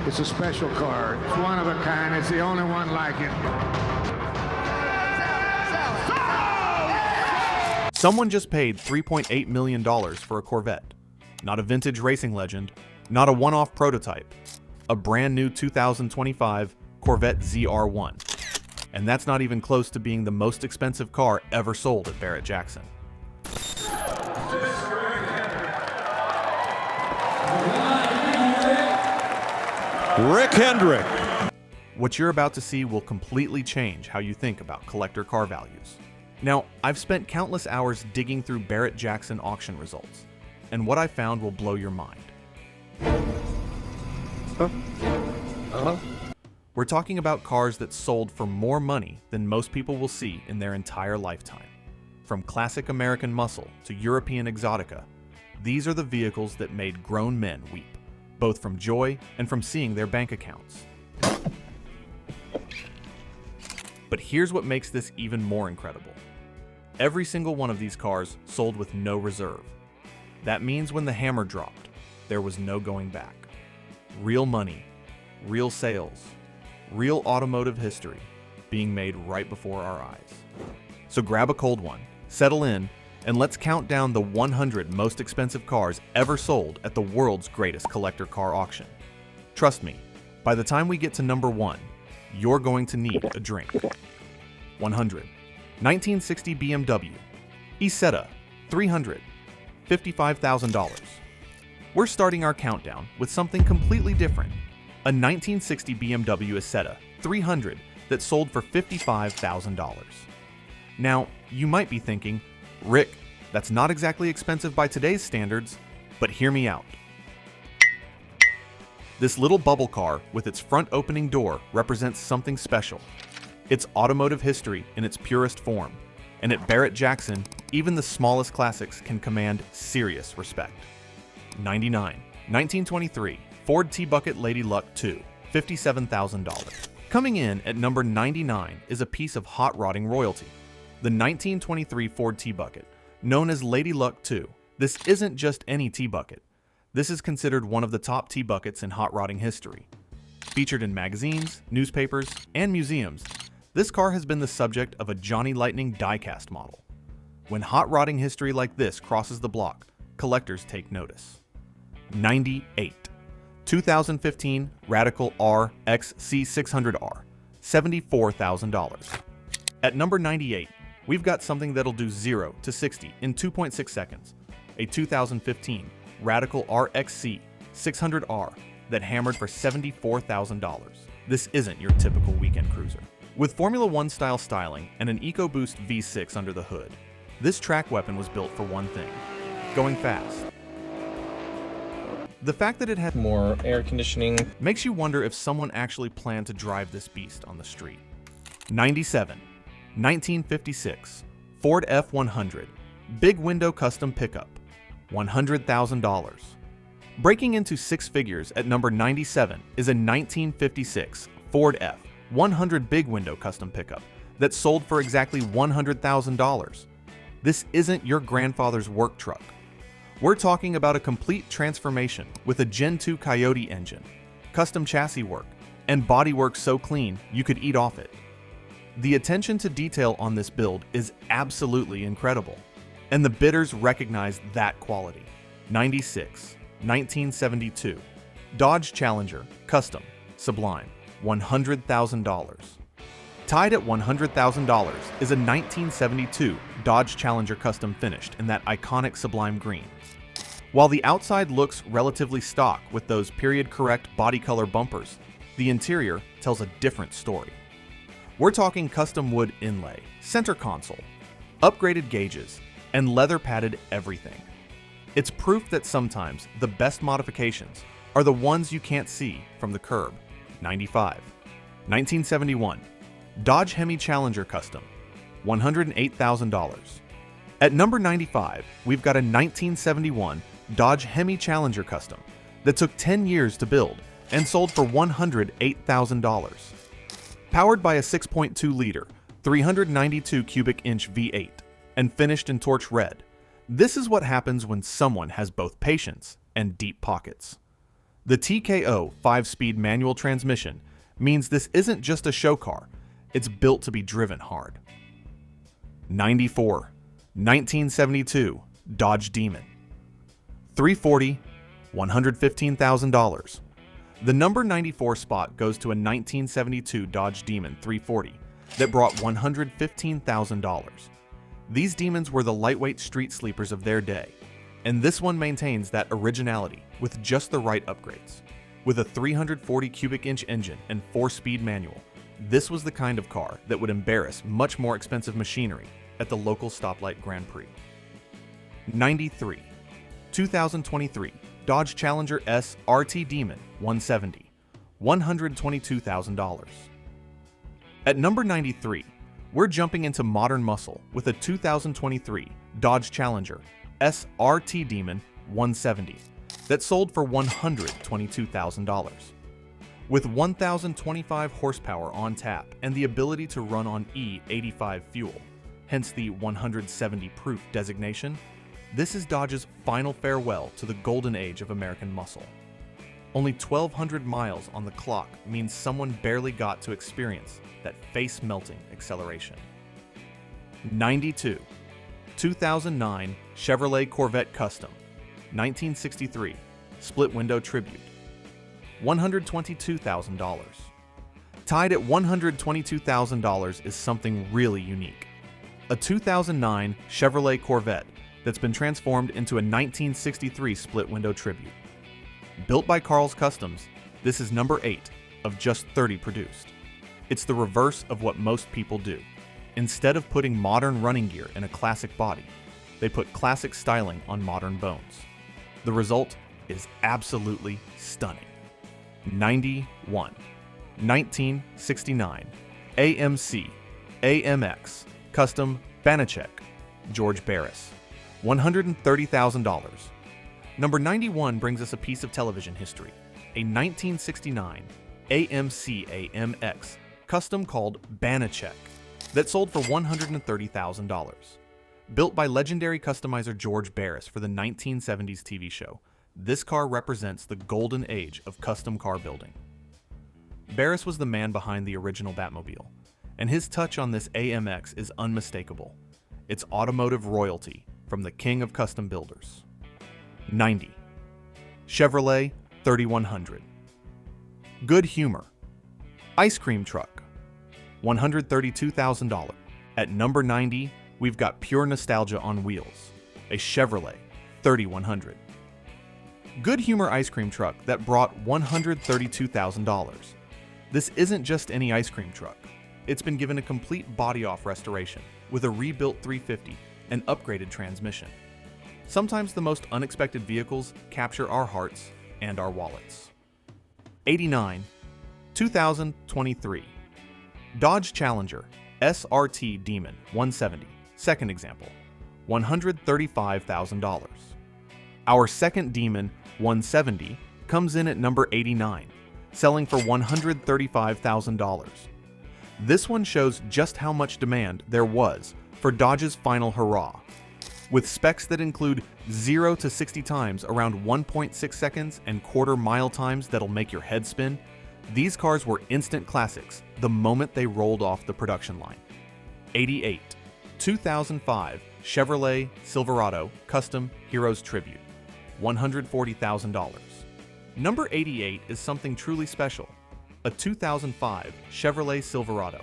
It's a special car. It's one of a kind. It's the only one like it. Someone just paid $3.8 million for a Corvette. Not a vintage racing legend, not a one-off prototype. A brand new 2025 Corvette ZR1. And that's not even close to being the most expensive car ever sold at Barrett-Jackson. Rick Hendrick. What you're about to see will completely change how you think about collector car values. Now, I've spent countless hours digging through Barrett-Jackson auction results, and what I found will blow your mind. We're talking about cars that sold for more money than most people will see in their entire lifetime. From classic American muscle to European exotica, these are the vehicles that made grown men weep, both from joy and from seeing their bank accounts. But here's what makes this even more incredible. Every single one of these cars sold with no reserve. That means when the hammer dropped, there was no going back. Real money, real sales, real automotive history being made right before our eyes. So grab a cold one, settle in, and let's count down the 100 most expensive cars ever sold at the world's greatest collector car auction. Trust me, by the time we get to number 1, you're going to need a drink. 100. 1960 BMW. Isetta. $300. $55,000. We're starting our countdown with something completely different. A 1960 BMW Isetta. $300 that sold for $55,000. Now, you might be thinking, Rick, that's not exactly expensive by today's standards, but hear me out. This little bubble car with its front opening door represents something special. It's automotive history in its purest form, and at Barrett-Jackson, even the smallest classics can command serious respect. 99. 1923 Ford T-Bucket Lady Luck II, $57,000. Coming in at number 99 is a piece of hot rodding royalty. The 1923 Ford T-Bucket, known as Lady Luck II. This isn't just any T-Bucket. This is considered one of the top T-Buckets in hot rodding history. Featured in magazines, newspapers, and museums, this car has been the subject of a Johnny Lightning diecast model. When hot rodding history like this crosses the block, collectors take notice. 98. 2015 Radical R XC600R, $74,000. At number 98, we've got something that'll do 0 to 60 in 2.6 seconds. A 2015 Radical RXC 600R that hammered for $74,000. This isn't your typical weekend cruiser. With Formula One style styling and an EcoBoost V6 under the hood, this track weapon was built for one thing: going fast. The fact that it had more air conditioning makes you wonder if someone actually planned to drive this beast on the street. 97. 1956 Ford F100 Big Window Custom Pickup, $100,000. Breaking into six figures at number 97 is a 1956 Ford F100 Big Window Custom Pickup that sold for exactly $100,000. This isn't your grandfather's work truck. We're talking about a complete transformation with a Gen 2 Coyote engine, custom chassis work, and bodywork so clean you could eat off it. The attention to detail on this build is absolutely incredible, and the bidders recognize that quality. 96. 1972 Dodge Challenger Custom Sublime, $100,000. Tied at $100,000 is a 1972 Dodge Challenger Custom finished in that iconic Sublime green. While the outside looks relatively stock with those period-correct body color bumpers, the interior tells a different story. We're talking custom wood inlay, center console, upgraded gauges, and leather-padded everything. It's proof that sometimes the best modifications are the ones you can't see from the curb. 95. 1971 Dodge Hemi Challenger Custom, $108,000. At number 95, we've got a 1971 Dodge Hemi Challenger Custom that took 10 years to build and sold for $108,000. Powered by a 6.2-liter, 392 cubic inch V8 and finished in torch red, this is what happens when someone has both patience and deep pockets. The TKO 5-speed manual transmission means this isn't just a show car, it's built to be driven hard. 94. 1972 Dodge Demon. 340, $115,000. The number 94 spot goes to a 1972 Dodge Demon 340 that brought $115,000. These Demons were the lightweight street sleepers of their day, and this one maintains that originality with just the right upgrades. With a 340 cubic inch engine and 4-speed manual, this was the kind of car that would embarrass much more expensive machinery at the local stoplight Grand Prix. 93. 2023 Dodge Challenger S RT Demon 170, $122,000. At number 93, we're jumping into modern muscle with a 2023 Dodge Challenger S RT Demon 170 that sold for $122,000. With 1,025 horsepower on tap and the ability to run on E85 fuel, hence the 170 proof designation, this is Dodge's final farewell to the golden age of American muscle. Only 1,200 miles on the clock means someone barely got to experience that face-melting acceleration. 92. 2009 Chevrolet Corvette Custom, 1963 Split Window Tribute, $122,000. Tied at $122,000 is something really unique. A 2009 Chevrolet Corvette that's been transformed into a 1963 Split Window Tribute. Built by Carl's Customs, this is number 8 of just 30 produced. It's the reverse of what most people do. Instead of putting modern running gear in a classic body, they put classic styling on modern bones. The result is absolutely stunning. 91. 1969 AMC AMX Custom Banachek George Barris, $130,000. Number 91 brings us a piece of television history, a 1969 AMC AMX custom called Banachek that sold for $130,000. Built by legendary customizer George Barris for the 1970s TV show, this car represents the golden age of custom car building. Barris was the man behind the original Batmobile, and his touch on this AMX is unmistakable. It's automotive royalty from the king of custom builders. 90. Chevrolet 3100. Good Humor. Ice cream truck. $132,000. At number 90, we've got pure nostalgia on wheels. A Chevrolet 3100. Good Humor ice cream truck that brought $132,000. This isn't just any ice cream truck. It's been given a complete body-off restoration with a rebuilt 350 and upgraded transmission. Sometimes the most unexpected vehicles capture our hearts and our wallets. 89. 2023 Dodge Challenger SRT Demon 170, second example, $135,000. Our second Demon 170 comes in at number 89, selling for $135,000. This one shows just how much demand there was for Dodge's final hurrah. With specs that include 0 to 60 times around 1.6 seconds and quarter-mile times that'll make your head spin, these cars were instant classics the moment they rolled off the production line. 88. 2005 Chevrolet Silverado Custom Heroes Tribute, $140,000. Number 88 is something truly special, a 2005 Chevrolet Silverado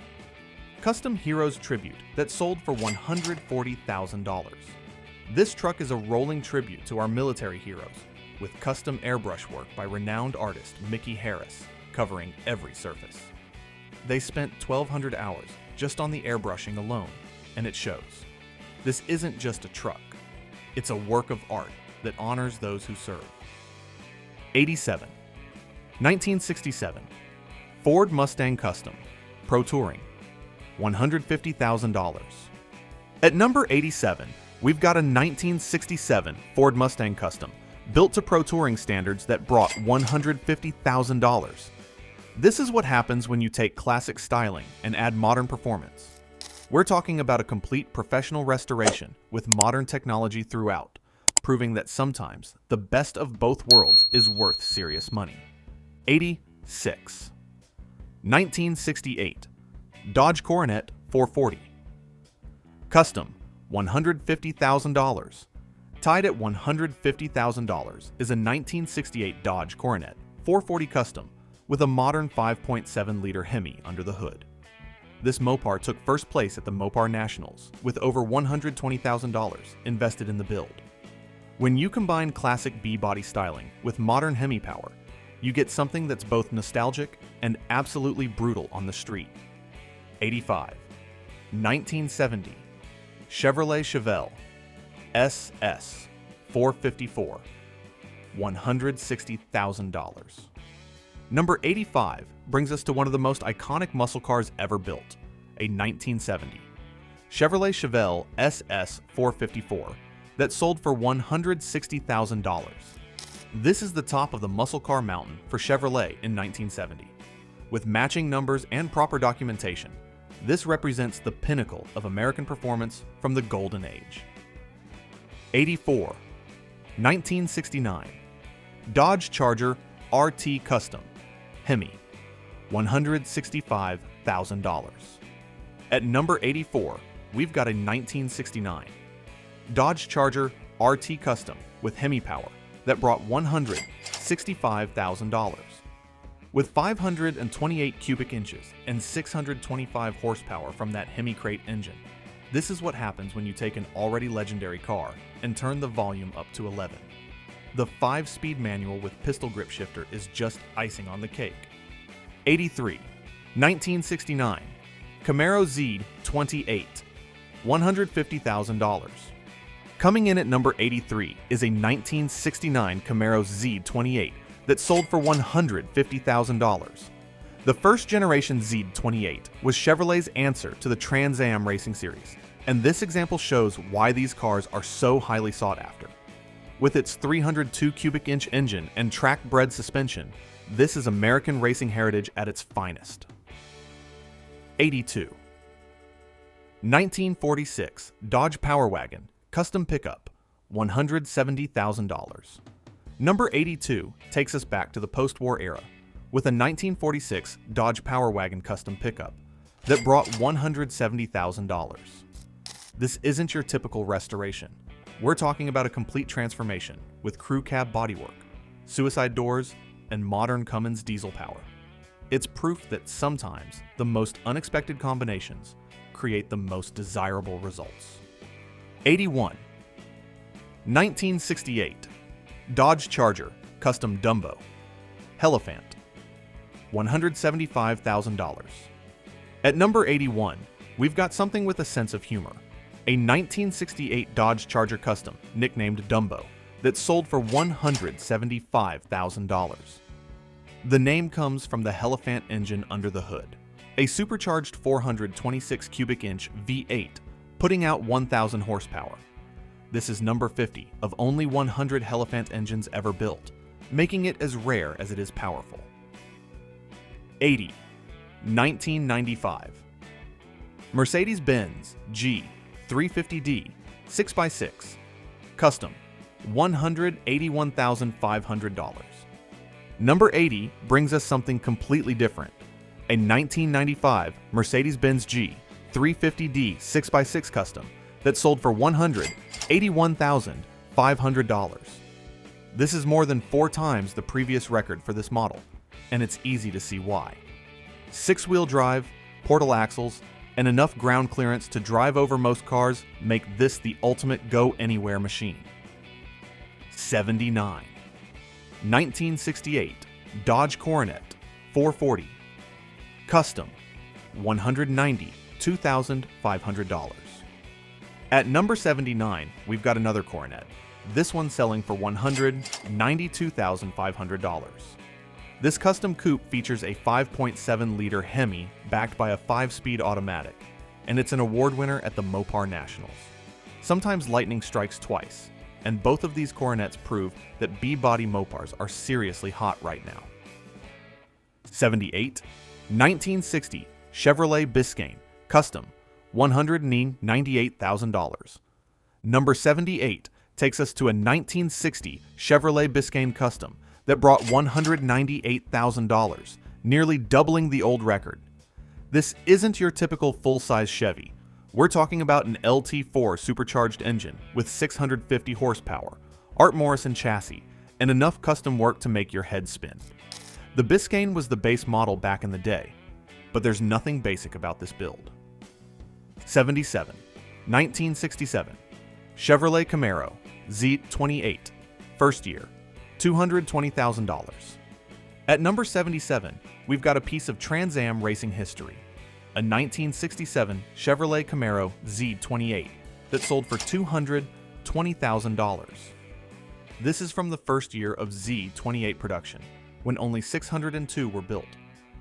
Custom Heroes Tribute that sold for $140,000. This truck is a rolling tribute to our military heroes, with custom airbrush work by renowned artist Mickey Harris covering every surface. They spent 1,200 hours just on the airbrushing alone, and it shows. This isn't just a truck, it's a work of art that honors those who serve. 87. 1967 Ford Mustang Custom Pro Touring, $150,000. At number 87, we've got a 1967 Ford Mustang Custom built to Pro Touring standards that brought $150,000. This is what happens when you take classic styling and add modern performance. We're talking about a complete professional restoration with modern technology throughout, proving that sometimes the best of both worlds is worth serious money. 86. 1968 Dodge Coronet 440. Custom, $150,000. Tied at $150,000 is a 1968 Dodge Coronet 440 Custom with a modern 5.7-liter Hemi under the hood. This Mopar took first place at the Mopar Nationals with over $120,000 invested in the build. When you combine classic B-body styling with modern Hemi power, you get something that's both nostalgic and absolutely brutal on the street. 85. 1970 Chevrolet Chevelle SS 454, $160,000. Number 85 brings us to one of the most iconic muscle cars ever built, a 1970 Chevrolet Chevelle SS 454 that sold for $160,000. This is the top of the muscle car mountain for Chevrolet in 1970. With matching numbers and proper documentation, this represents the pinnacle of American performance from the golden age. 84. 1969 Dodge Charger RT Custom Hemi, $165,000. At number 84, we've got a 1969 Dodge Charger RT Custom with Hemi power that brought $165,000. With 528 cubic inches and 625 horsepower from that Hemi crate engine, this is what happens when you take an already legendary car and turn the volume up to 11. The 5-speed manual with pistol grip shifter is just icing on the cake. 83. 1969 Camaro Z 28, $150,000. Coming in at number 83 is a 1969 Camaro Z 28 that sold for $150,000. The first generation Z28 was Chevrolet's answer to the Trans Am racing series, and this example shows why these cars are so highly sought after. With its 302 cubic inch engine and track-bred suspension, this is American racing heritage at its finest. 82. 1946 Dodge Power Wagon Custom Pickup, $170,000. Number 82 takes us back to the post-war era with a 1946 Dodge Power Wagon Custom Pickup that brought $170,000. This isn't your typical restoration. We're talking about a complete transformation with crew cab bodywork, suicide doors, and modern Cummins diesel power. It's proof that sometimes the most unexpected combinations create the most desirable results. 81. 1968 Dodge Charger Custom Dumbo Hierophant, $175,000. At number 81, we've got something with a sense of humor. A 1968 Dodge Charger Custom, nicknamed Dumbo, that sold for $175,000. The name comes from the Hierophant engine under the hood, a supercharged 426 cubic inch V8, putting out 1,000 horsepower. This is number 50 of only 100 Hierophant engines ever built, making it as rare as it is powerful. 80. 1995 Mercedes-Benz G350D 6x6 Custom, $181,500. Number 80 brings us something completely different. A 1995 Mercedes-Benz G350D 6x6 Custom that sold for $181,500. This is more than 4 times the previous record for this model, and it's easy to see why. 6-wheel drive, portal axles, and enough ground clearance to drive over most cars make this the ultimate go-anywhere machine. 79. 1968 Dodge Coronet 440 Custom, $192,500. At number 79, we've got another Coronet, this one selling for $192,500. This custom coupe features a 5.7-liter Hemi backed by a 5-speed automatic, and it's an award winner at the Mopar Nationals. Sometimes lightning strikes twice, and both of these Coronets prove that B-body Mopars are seriously hot right now. 78. 1960 Chevrolet Biscayne Custom, $198,000. Number 78 takes us to a 1960 Chevrolet Biscayne Custom that brought $198,000, nearly doubling the old record. This isn't your typical full-size Chevy. We're talking about an LT4 supercharged engine with 650 horsepower, Art Morrison chassis, and enough custom work to make your head spin. The Biscayne was the base model back in the day, but there's nothing basic about this build. 77. 1967 Chevrolet Camaro Z28, first year, $220,000. At number 77, we've got a piece of Trans Am racing history, a 1967 Chevrolet Camaro Z28 that sold for $220,000. This is from the first year of Z28 production, when only 602 were built.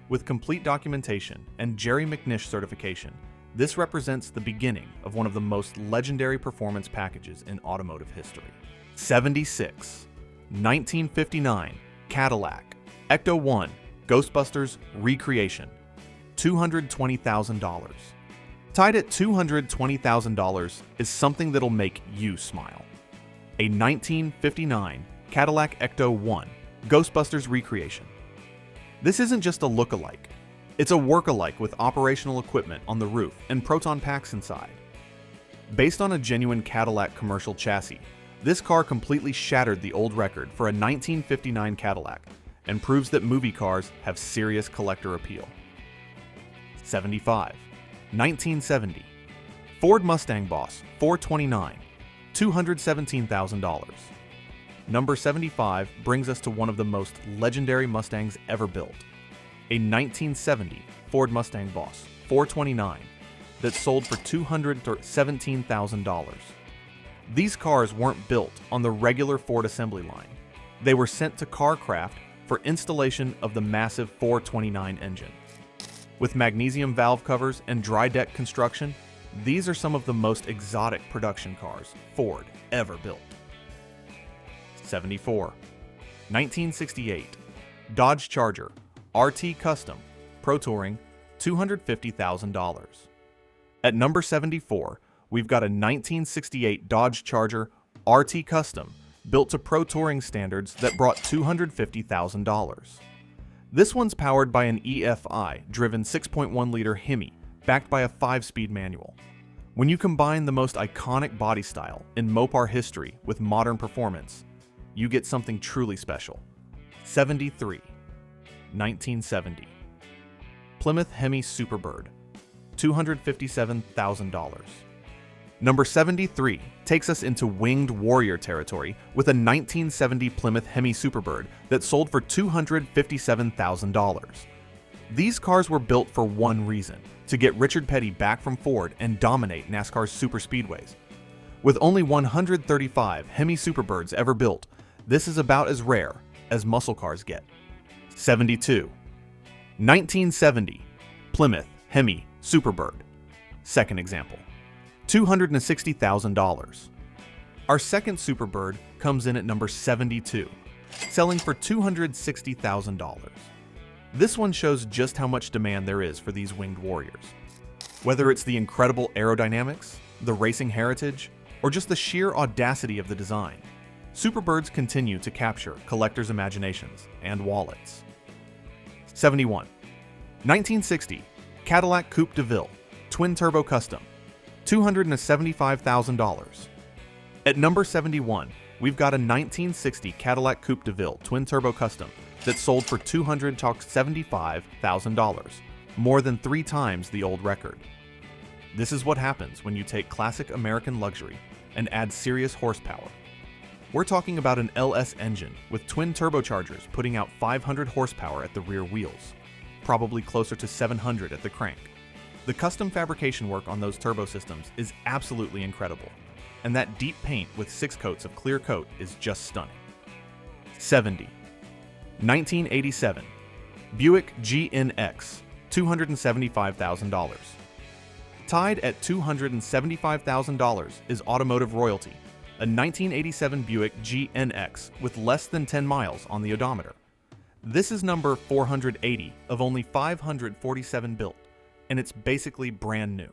With complete documentation and Jerry McNish certification, this represents the beginning of one of the most legendary performance packages in automotive history. 76. 1959 Cadillac Ecto-1 Ghostbusters Recreation, $220,000. Tied at $220,000 is something that'll make you smile. A 1959 Cadillac Ecto-1 Ghostbusters Recreation. This isn't just a look-alike. It's a work-alike with operational equipment on the roof and proton packs inside. Based on a genuine Cadillac commercial chassis, this car completely shattered the old record for a 1959 Cadillac and proves that movie cars have serious collector appeal. 75. 1970 Ford Mustang Boss 429, $217,000. Number 75 brings us to one of the most legendary Mustangs ever built, a 1970 Ford Mustang Boss 429 that sold for $217,000. These cars weren't built on the regular Ford assembly line. They were sent to Carcraft for installation of the massive 429 engine. With magnesium valve covers and dry deck construction, these are some of the most exotic production cars Ford ever built. 74. 1968 Dodge Charger RT Custom Pro Touring, $250,000. At number 74, we've got a 1968 Dodge Charger RT Custom built to Pro Touring standards that brought $250,000. This one's powered by an EFI-driven 6.1-liter Hemi backed by a 5-speed manual. When you combine the most iconic body style in Mopar history with modern performance, you get something truly special. 73. 1970 Plymouth Hemi Superbird, $257,000. Number 73 takes us into winged warrior territory with a 1970 Plymouth Hemi Superbird that sold for $257,000. These cars were built for one reason: to get Richard Petty back from Ford and dominate NASCAR's superspeedways. With only 135 Hemi Superbirds ever built, this is about as rare as muscle cars get. 72. 1970 Plymouth Hemi Superbird, second example, $260,000. Our second Superbird comes in at number 72, selling for $260,000. This one shows just how much demand there is for these winged warriors. Whether it's the incredible aerodynamics, the racing heritage, or just the sheer audacity of the design, Superbirds continue to capture collectors' imaginations and wallets. 71. 1960 Cadillac Coupe de Ville Twin Turbo Custom, $275,000. At number 71, we've got a 1960 Cadillac Coupe de Ville Twin Turbo Custom that sold for $275,000, more than 3 times the old record. This is what happens when you take classic American luxury and add serious horsepower. We're talking about an LS engine with twin turbochargers putting out 500 horsepower at the rear wheels, probably closer to 700 at the crank. The custom fabrication work on those turbo systems is absolutely incredible, and that deep paint with 6 coats of clear coat is just stunning. 70. 1987 Buick GNX, $275,000. Tied at $275,000 is automotive royalty, a 1987 Buick GNX with less than 10 miles on the odometer. This is number 480 of only 547 built, and it's basically brand new.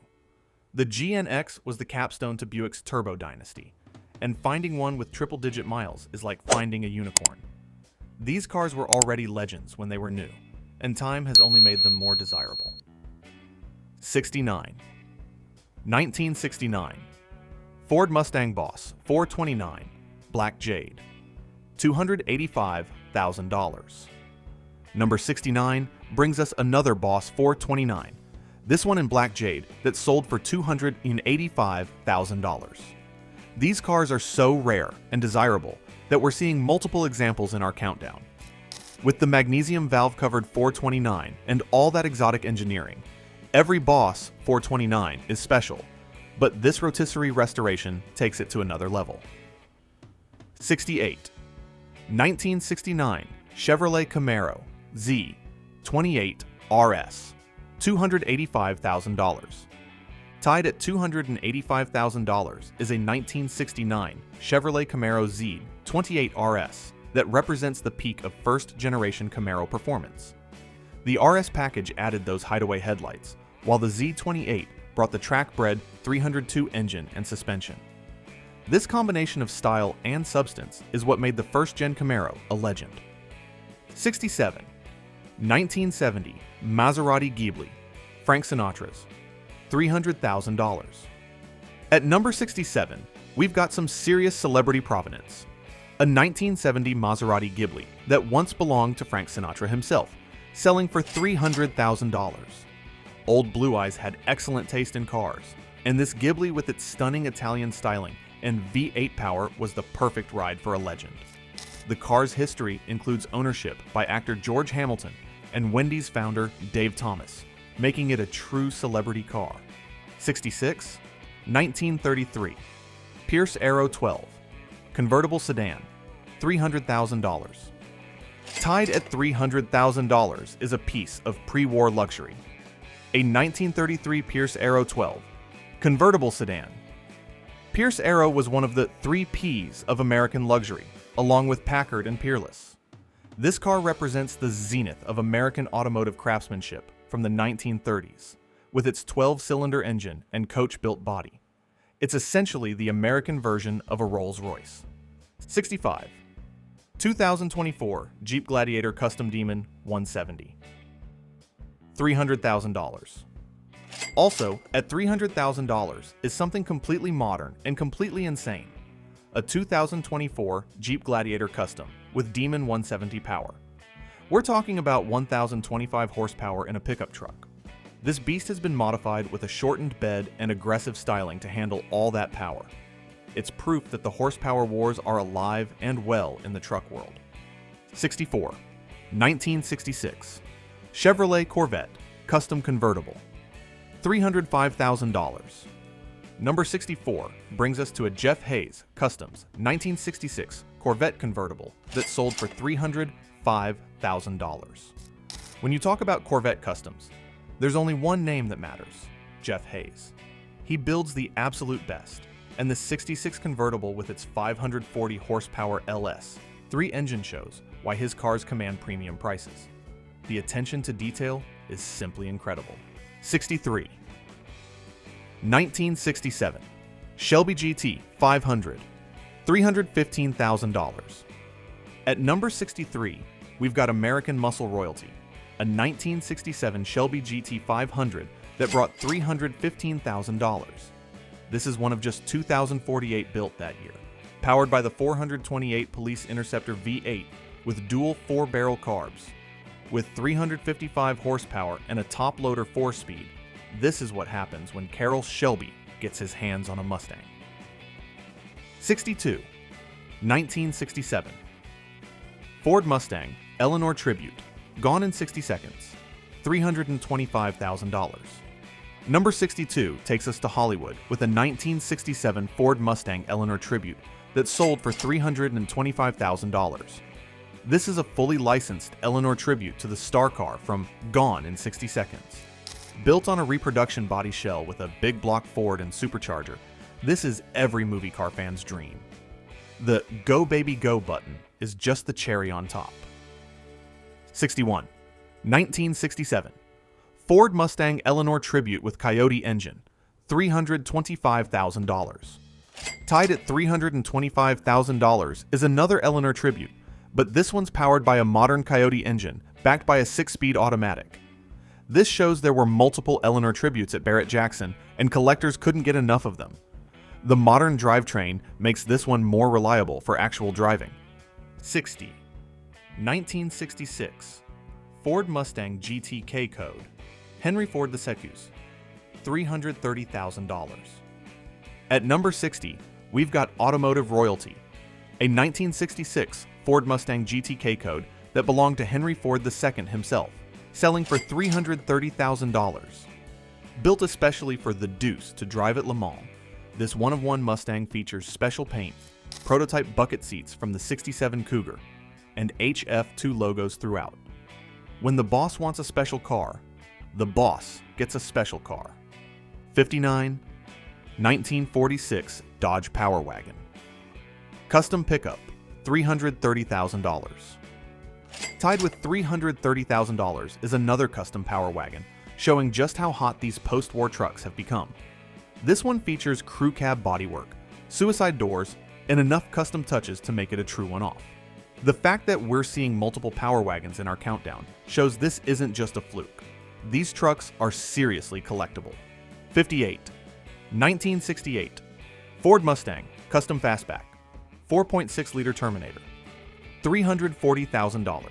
The GNX was the capstone to Buick's turbo dynasty, and finding one with triple-digit miles is like finding a unicorn. These cars were already legends when they were new, and time has only made them more desirable. 69. 1969. Ford Mustang Boss 429, Black Jade, $285,000. Number 69 brings us another Boss 429, this one in Black Jade that sold for $285,000. These cars are so rare and desirable that we're seeing multiple examples in our countdown. With the magnesium valve-covered 429 and all that exotic engineering, every Boss 429 is special, but this rotisserie restoration takes it to another level. 68. 1969 Chevrolet Camaro Z 28 RS, $285,000. Tied at $285,000 is a 1969 Chevrolet Camaro Z 28 RS that represents the peak of first-generation Camaro performance. The RS package added those hideaway headlights, while the Z28 brought the track-bred 302 engine and suspension. This combination of style and substance is what made the first-gen Camaro a legend. 67. 1970 Maserati Ghibli, Frank Sinatra's, $300,000. At number 67, we've got some serious celebrity provenance. A 1970 Maserati Ghibli that once belonged to Frank Sinatra himself, selling for $300,000. Old Blue Eyes had excellent taste in cars, and this Ghibli with its stunning Italian styling and V8 power was the perfect ride for a legend. The car's history includes ownership by actor George Hamilton and Wendy's founder Dave Thomas, making it a true celebrity car. 66. 1933 Pierce Arrow 12, convertible sedan, $300,000. Tied at $300,000 is a piece of pre-war luxury. A 1933 Pierce Arrow 12, convertible sedan. Pierce Arrow was one of the 3 Ps of American luxury, along with Packard and Peerless. This car represents the zenith of American automotive craftsmanship from the 1930s, with its 12-cylinder engine and coach-built body. It's essentially the American version of a Rolls-Royce. 65. 2024 Jeep Gladiator Custom Demon 170, $300,000. Also, at $300,000 is something completely modern and completely insane. A 2024 Jeep Gladiator Custom with Demon 170 power. We're talking about 1,025 horsepower in a pickup truck. This beast has been modified with a shortened bed and aggressive styling to handle all that power. It's proof that the horsepower wars are alive and well in the truck world. 64. 1966 Chevrolet Corvette Custom Convertible, $305,000. Number 64 brings us to a Jeff Hayes Customs 1966 Corvette convertible that sold for $305,000. When you talk about Corvette Customs, there's only one name that matters: Jeff Hayes. He builds the absolute best, and the 66 convertible with its 540 horsepower LS 3 engine shows why his cars command premium prices. The attention to detail is simply incredible. 63. 1967 Shelby GT 500, $315,000. At number 63, we've got American muscle royalty, a 1967 Shelby GT 500 that brought $315,000. This is one of just 2,048 built that year, powered by the 428 Police Interceptor V8 with dual 4-barrel carbs. With 355 horsepower and a top-loader 4-speed, this is what happens when Carroll Shelby gets his hands on a Mustang. 62. 1967 Ford Mustang Eleanor Tribute, gone in 60 seconds, $325,000. Number 62 takes us to Hollywood with a 1967 Ford Mustang Eleanor Tribute that sold for $325,000. This is a fully licensed Eleanor tribute to the star car from Gone in 60 Seconds. Built on a reproduction body shell with a big block Ford and supercharger, this is every movie car fan's dream. The Go Baby Go button is just the cherry on top. 61. 1967 Ford Mustang Eleanor Tribute with Coyote engine, $325,000. Tied at $325,000 is another Eleanor Tribute, but this one's powered by a modern Coyote engine backed by a 6-speed automatic. This shows there were multiple Eleanor Tributes at Barrett-Jackson, and collectors couldn't get enough of them. The modern drivetrain makes this one more reliable for actual driving. 60. 1966 Ford Mustang GT Code, Henry Ford II's, $330,000. At number 60, we've got Automotive Royalty, a 1966 Ford Mustang GT Code that belonged to Henry Ford II himself, selling for $330,000. Built especially for the Deuce to drive at Le Mans, this one-of-one Mustang features special paint, prototype bucket seats from the '67 Cougar, and HF2 logos throughout. When the boss wants a special car, the boss gets a special car. 59. 1946 Dodge Power Wagon, custom pickup, $330,000. Tied with $330,000 is another custom Power Wagon, showing just how hot these post-war trucks have become. This one features crew cab bodywork, suicide doors, and enough custom touches to make it a true one-off. The fact that we're seeing multiple Power Wagons in our countdown shows this isn't just a fluke. These trucks are seriously collectible. 58. 1968 Ford Mustang Custom Fastback, 4.6-liter Terminator, $340,000.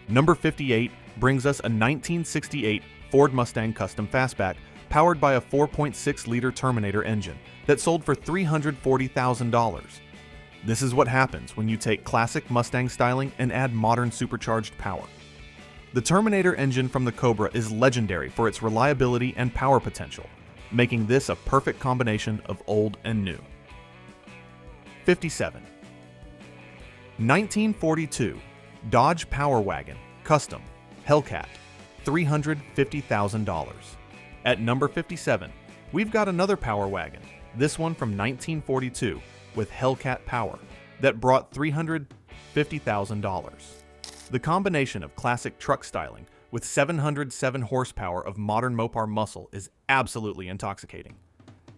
Number 58 brings us a 1968 Ford Mustang Custom Fastback powered by a 4.6-liter Terminator engine that sold for $340,000. This is what happens when you take classic Mustang styling and add modern supercharged power. The Terminator engine from the Cobra is legendary for its reliability and power potential, making this a perfect combination of old and new. 57. 1942 Dodge Power Wagon Custom Hellcat, $350,000. At number 57, we've got another Power Wagon, this one from 1942 with Hellcat power that brought $350,000. The combination of classic truck styling with 707 horsepower of modern Mopar muscle is absolutely intoxicating.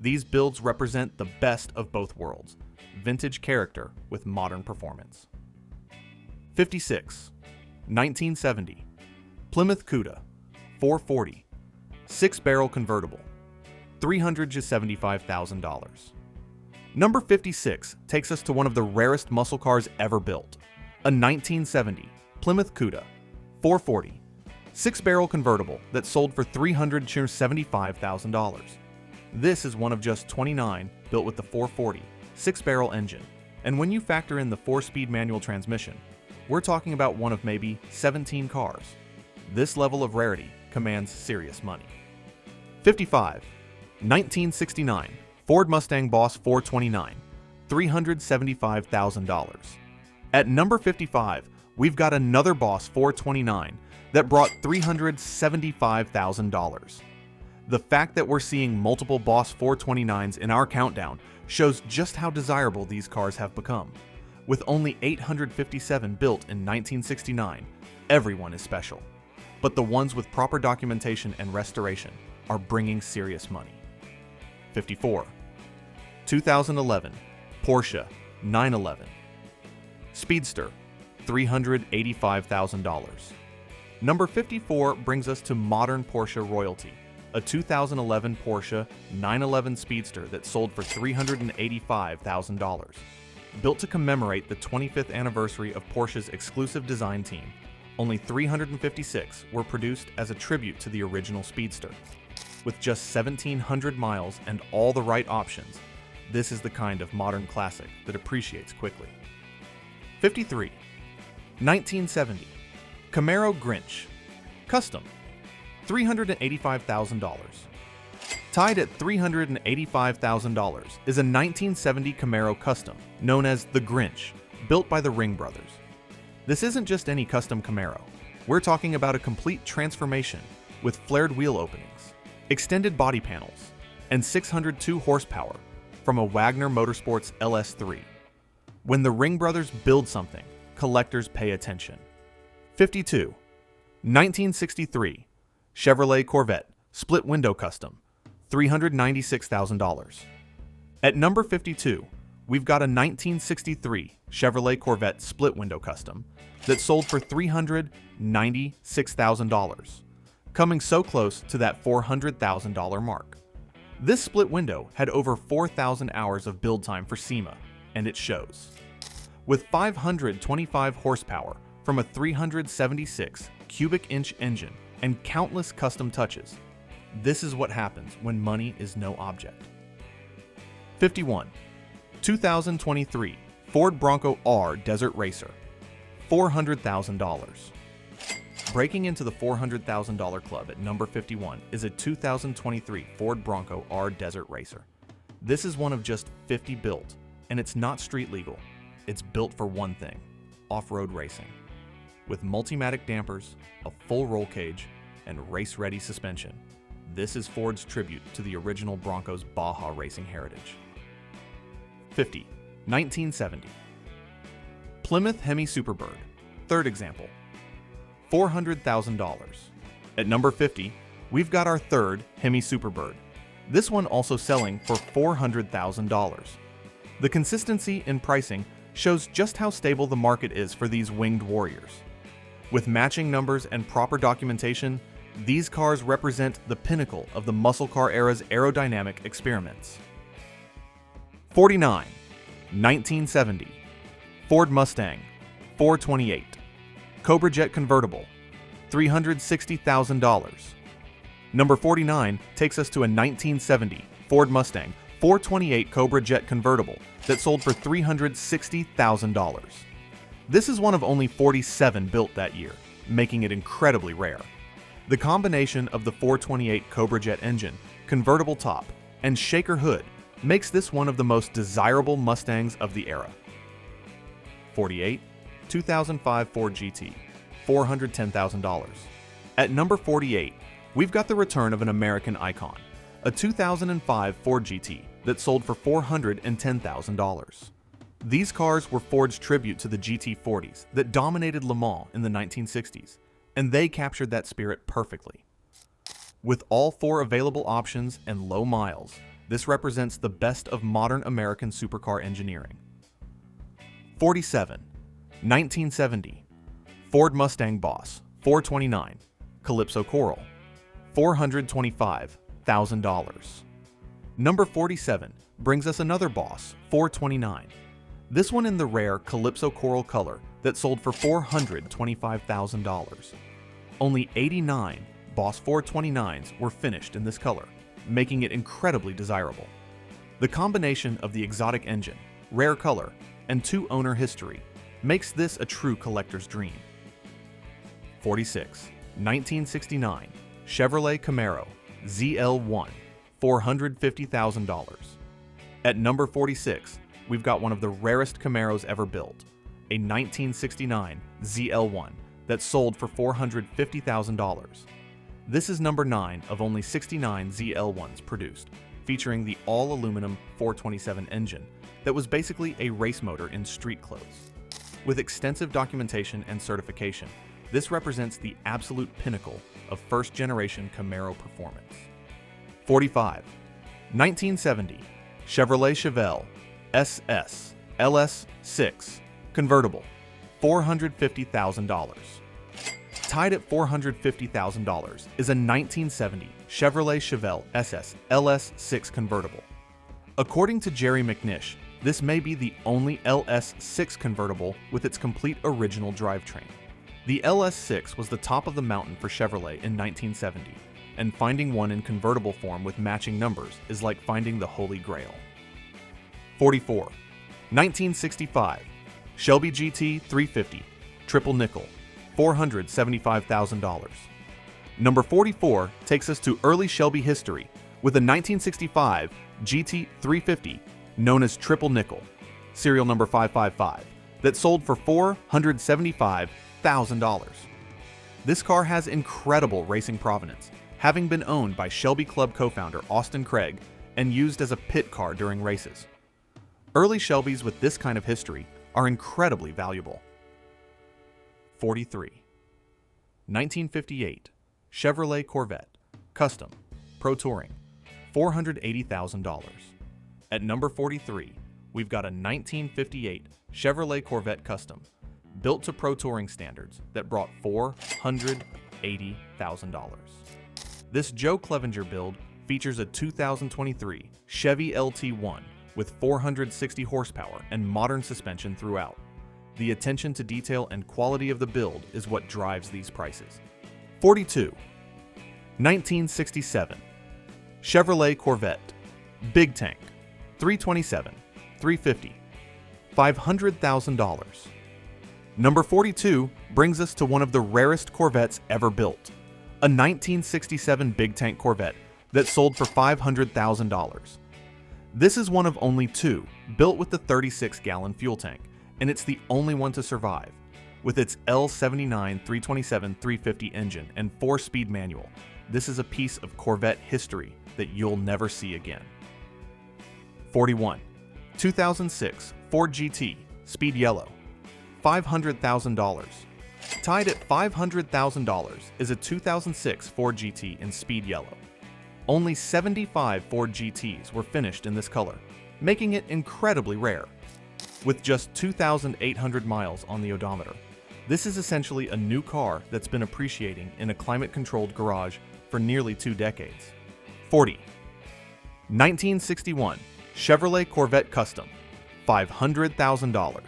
These builds represent the best of both worlds, vintage character with modern performance. 56. 1970 Plymouth Cuda 440 6-barrel convertible, $375,000. Number 56 takes us to one of the rarest muscle cars ever built, a 1970 Plymouth Cuda 440 6-barrel convertible that sold for $375,000. This is one of just 29 built with the 440 6-barrel engine, and when you factor in the 4-speed manual transmission, we're talking about one of maybe 17 cars. This level of rarity commands serious money. 55. 1969 Ford Mustang Boss 429, $375,000. At number 55, we've got another Boss 429 that brought $375,000. The fact that we're seeing multiple Boss 429s in our countdown shows just how desirable these cars have become. With only 857 built in 1969, everyone is special. But the ones with proper documentation and restoration are bringing serious money. 54. 2011 Porsche 911 Speedster, $385,000. Number 54 brings us to modern Porsche royalty, a 2011 Porsche 911 Speedster that sold for $385,000. Built to commemorate the 25th anniversary of Porsche's exclusive design team, only 356 were produced as a tribute to the original Speedster. With just 1,700 miles and all the right options, this is the kind of modern classic that appreciates quickly. 53. 1970 Camaro Grinch Custom, $385,000. Tied at $385,000 is a 1970 Camaro Custom known as the Grinch, built by the Ring brothers. This isn't just any custom Camaro. We're talking about a complete transformation with flared wheel openings, extended body panels, and 602 horsepower from a Wagner Motorsports LS3. When the Ring brothers build something, collectors pay attention. 52. 1963 Chevrolet Corvette Split Window Custom, $396,000. At number 52, we've got a 1963 Chevrolet Corvette split window custom that sold for $396,000, coming so close to that $400,000 mark. This split window had over 4,000 hours of build time for SEMA, and it shows. With 525 horsepower from a 376 cubic inch engine and countless custom touches, this is what happens when money is no object. 51. 2023 Ford Bronco R Desert Racer, $400,000. Breaking into the $400,000 club at number 51 is a 2023 Ford Bronco R Desert Racer. This is one of just 50 built, and it's not street legal. It's built for one thing: off-road racing. With Multimatic dampers, a full roll cage, and race-ready suspension, this is Ford's tribute to the original Bronco's Baja racing heritage. 50. 1970 Plymouth Hemi Superbird, third example, $400,000. At number 50, we've got our third Hemi Superbird, this one also selling for $400,000. The consistency in pricing shows just how stable the market is for these winged warriors. With matching numbers and proper documentation, these cars represent the pinnacle of the muscle car era's aerodynamic experiments. 49. 1970 Ford Mustang 428 Cobra Jet convertible, $360,000. Number 49 takes us to a 1970 Ford Mustang 428 Cobra Jet convertible that sold for $360,000. This is one of only 47 built that year, making it incredibly rare. The combination of the 428 Cobra Jet engine, convertible top, and shaker hood makes this one of the most desirable Mustangs of the era. 48. 2005 Ford GT, $410,000. At number 48, we've got the return of an American icon, a 2005 Ford GT that sold for $410,000. These cars were Ford's tribute to the GT40s that dominated Le Mans in the 1960s, and they captured that spirit perfectly. With all four available options and low miles, this represents the best of modern American supercar engineering. 47. 1970 Ford Mustang Boss 429 Calypso Coral, $425,000. Number 47 brings us another Boss 429, this one in the rare Calypso Coral color that sold for $425,000. Only 89 Boss 429s were finished in this color, making it incredibly desirable. The combination of the exotic engine, rare color, and two-owner history makes this a true collector's dream. 46. 1969 Chevrolet Camaro ZL1, $450,000. At number 46, we've got one of the rarest Camaros ever built, a 1969 ZL1 that sold for $450,000. This is number 9 of only 69 ZL1s produced, featuring the all-aluminum 427 engine that was basically a race motor in street clothes. With extensive documentation and certification, this represents the absolute pinnacle of first-generation Camaro performance. 45. 1970 Chevrolet Chevelle SS LS6 convertible, $450,000. Tied at $450,000 is a 1970 Chevrolet Chevelle SS LS6 convertible. According to Jerry McNish, this may be the only LS6 convertible with its complete original drivetrain. The LS6 was the top of the mountain for Chevrolet in 1970, and finding one in convertible form with matching numbers is like finding the Holy Grail. 44. 1965 Shelby GT 350 Triple Nickel, $475,000. Number 44 takes us to early Shelby history with a 1965 GT 350 known as Triple Nickel, serial number 555, that sold for $475,000. This car has incredible racing provenance, having been owned by Shelby Club co-founder Austin Craig and used as a pit car during races. Early Shelbys with this kind of history are incredibly valuable. 43. 1958 Chevrolet Corvette Custom Pro Touring, $480,000. At number 43, we've got a 1958 Chevrolet Corvette Custom, built to Pro Touring standards that brought $480,000. This Joe Clevenger build features a 2023 Chevy LT1 with 460 horsepower and modern suspension throughout. The attention to detail and quality of the build is what drives these prices. 42. 1967 Chevrolet Corvette Big Tank 327, 350, $500,000. Number 42 brings us to one of the rarest Corvettes ever built, a 1967 Big Tank Corvette that sold for $500,000. This is one of only two built with the 36-gallon fuel tank, and it's the only one to survive. With its L79 327 350 engine and 4-speed manual, this is a piece of Corvette history that you'll never see again. 41. 2006 Ford GT Speed Yellow, $500,000. Tied at $500,000 is a 2006 Ford GT in Speed Yellow. Only 75 Ford GTs were finished in this color, making it incredibly rare. With just 2,800 miles on the odometer, this is essentially a new car that's been appreciating in a climate-controlled garage for nearly 2 decades. 40. 1961 Chevrolet Corvette Custom, $500,000.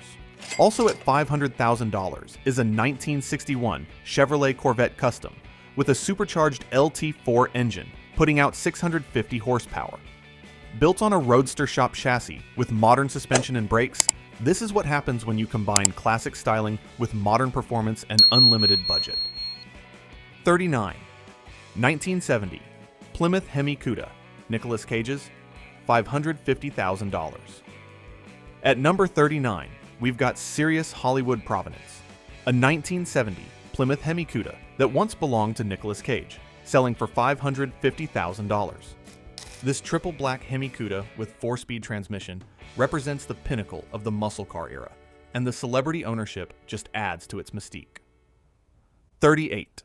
Also at $500,000 is a 1961 Chevrolet Corvette Custom with a supercharged LT4 engine putting out 650 horsepower. Built on a roadster shop chassis with modern suspension and brakes, this is what happens when you combine classic styling with modern performance and unlimited budget. 39. 1970 Plymouth Hemi Cuda, Nicolas Cage's, $550,000. At number 39, we've got serious Hollywood provenance, a 1970 Plymouth Hemi Cuda that once belonged to Nicolas Cage, selling for $550,000. This triple black Hemi Cuda with 4-speed transmission represents the pinnacle of the muscle car era, and the celebrity ownership just adds to its mystique. 38.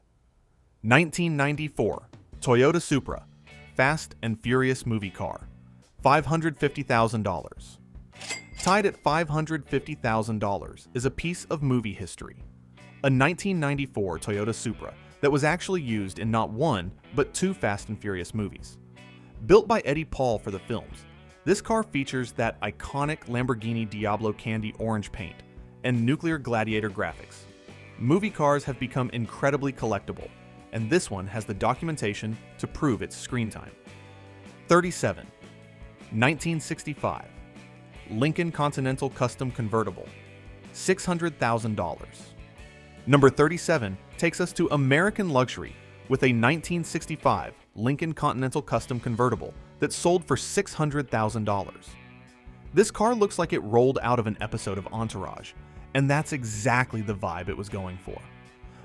1994 Toyota Supra Fast and Furious movie car, $550,000. Tied at $550,000 is a piece of movie history, a 1994 Toyota Supra that was actually used in not one, but 2 Fast and Furious movies. Built by Eddie Paul for the films, this car features that iconic Lamborghini Diablo candy orange paint and nuclear gladiator graphics. Movie cars have become incredibly collectible, and this one has the documentation to prove its screen time. 37. 1965 Lincoln Continental Custom Convertible, $600,000. Number 37 takes us to American luxury with a 1965 Lincoln Continental Custom Convertible that sold for $600,000. This car looks like it rolled out of an episode of Entourage, and that's exactly the vibe it was going for.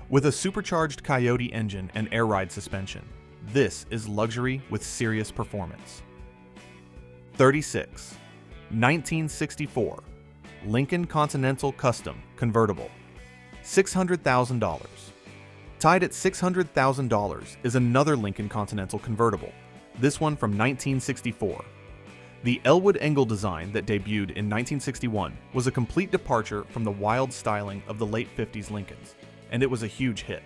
With a supercharged Coyote engine and air ride suspension, this is luxury with serious performance. 36. 1964 Lincoln Continental Custom Convertible, $600,000. Tied at $600,000 is another Lincoln Continental convertible, this one from 1964. The Elwood Angle design that debuted in 1961 was a complete departure from the wild styling of the late 50s Lincolns, and it was a huge hit.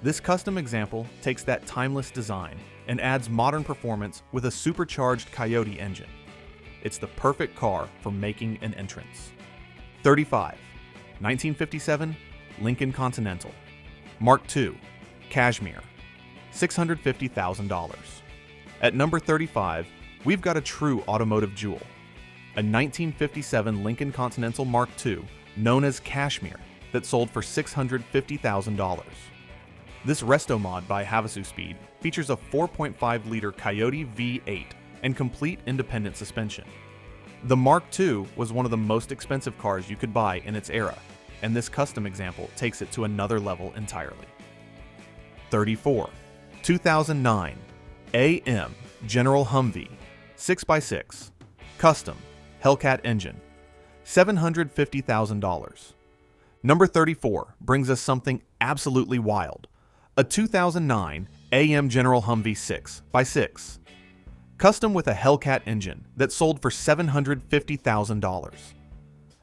This custom example takes that timeless design and adds modern performance with a supercharged Coyote engine. It's the perfect car for making an entrance. 35. 1957 Lincoln Continental Mark II Cashmere, $650,000. At number 35, we've got a true automotive jewel, a 1957 Lincoln Continental Mark II known as Cashmere that sold for $650,000. This resto mod by Havasu Speed features a 4.5-liter Coyote V8 and complete independent suspension. The Mark II was one of the most expensive cars you could buy in its era, and this custom example takes it to another level entirely. 34. 2009 AM General Humvee 6x6 Custom Hellcat engine, $750,000. Number 34 brings us something absolutely wild, a 2009 AM General Humvee 6x6 custom with a Hellcat engine that sold for $750,000.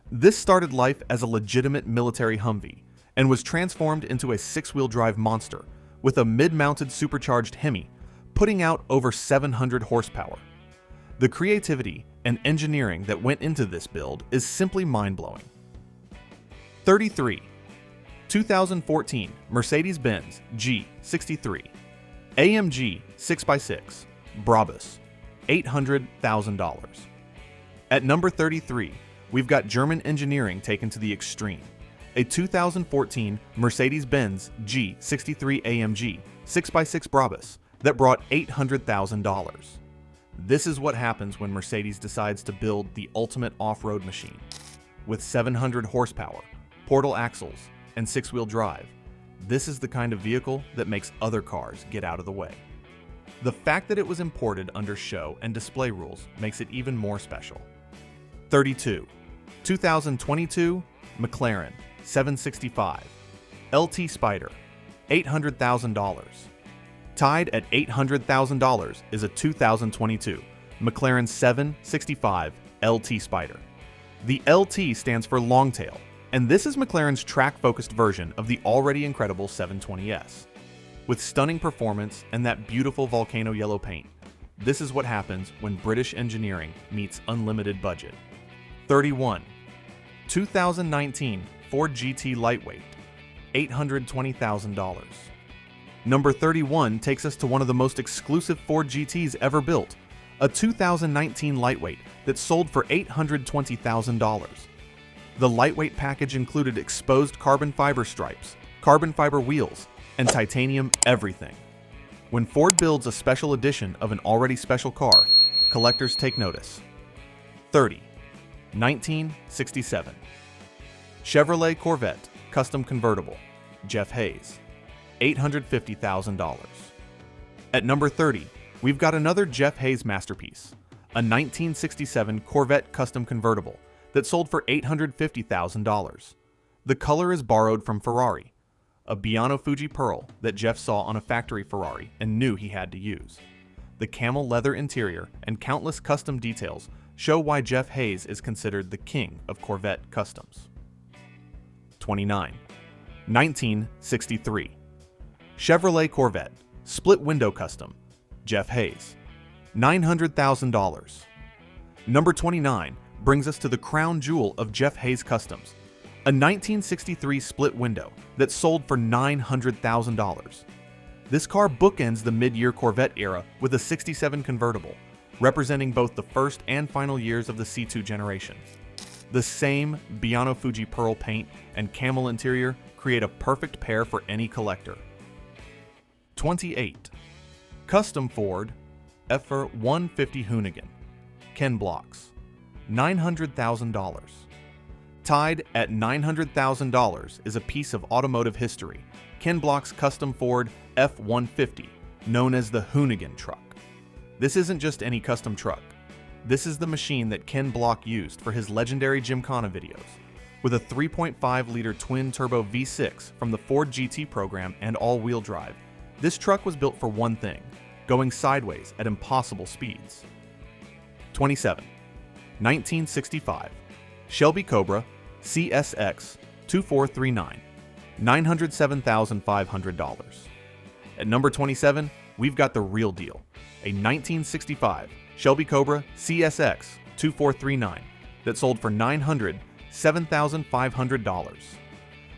This started life as a legitimate military Humvee and was transformed into a six-wheel drive monster with a mid-mounted supercharged Hemi, putting out over 700 horsepower. The creativity and engineering that went into this build is simply mind-blowing. 33. 2014 Mercedes-Benz G63 AMG 6x6 Brabus, $800,000. At number 33, we've got German engineering taken to the extreme. A 2014 Mercedes-Benz G63 AMG 6x6 Brabus that brought $800,000. This is what happens when Mercedes decides to build the ultimate off-road machine. With 700 horsepower, portal axles, and six-wheel drive, this is the kind of vehicle that makes other cars get out of the way. The fact that it was imported under show and display rules makes it even more special. 32. 2022 McLaren 765 LT Spider, $800,000. Tied at $800,000 is a 2022 McLaren 765 LT Spider. The LT stands for Longtail, and this is McLaren's track-focused version of the already incredible 720S. With stunning performance and that beautiful volcano yellow paint, this is what happens when British engineering meets unlimited budget. 31. 2019 Ford GT Lightweight, $820,000. Number 31 takes us to one of the most exclusive Ford GTs ever built, a 2019 Lightweight that sold for $820,000. The lightweight package included exposed carbon fiber stripes, carbon fiber wheels, and titanium everything. When Ford builds a special edition of an already special car, collectors take notice. 30. 1967 Chevrolet Corvette Custom Convertible, Jeff Hayes, $850,000. At number 30, we've got another Jeff Hayes masterpiece, a 1967 Corvette Custom Convertible that sold for $850,000. The color is borrowed from Ferrari, a Biano Fuji pearl that Jeff saw on a factory Ferrari and knew he had to use. The camel leather interior and countless custom details show why Jeff Hayes is considered the king of Corvette customs. 29. 1963 Chevrolet Corvette Split Window Custom, Jeff Hayes, $900,000. Number 29 brings us to the crown jewel of Jeff Hayes Customs, a 1963 split window that sold for $900,000. This car bookends the mid-year Corvette era with a 67 convertible, representing both the first and final years of the C2 generation. The same Biano Fuji pearl paint and camel interior create a perfect pair for any collector. 28. Custom Ford F-150 Hoonigan, Ken Blocks, $900,000. Tied at $900,000 is a piece of automotive history, Ken Block's custom Ford F-150, known as the Hoonigan truck. This isn't just any custom truck. This is the machine that Ken Block used for his legendary Gymkhana videos. With a 3.5-liter twin-turbo V6 from the Ford GT program and all-wheel drive, this truck was built for one thing: going sideways at impossible speeds. 27. 1965 Shelby Cobra CSX 2439, $907,500. At number 27, we've got the real deal, a 1965 Shelby Cobra CSX 2439 that sold for $907,500.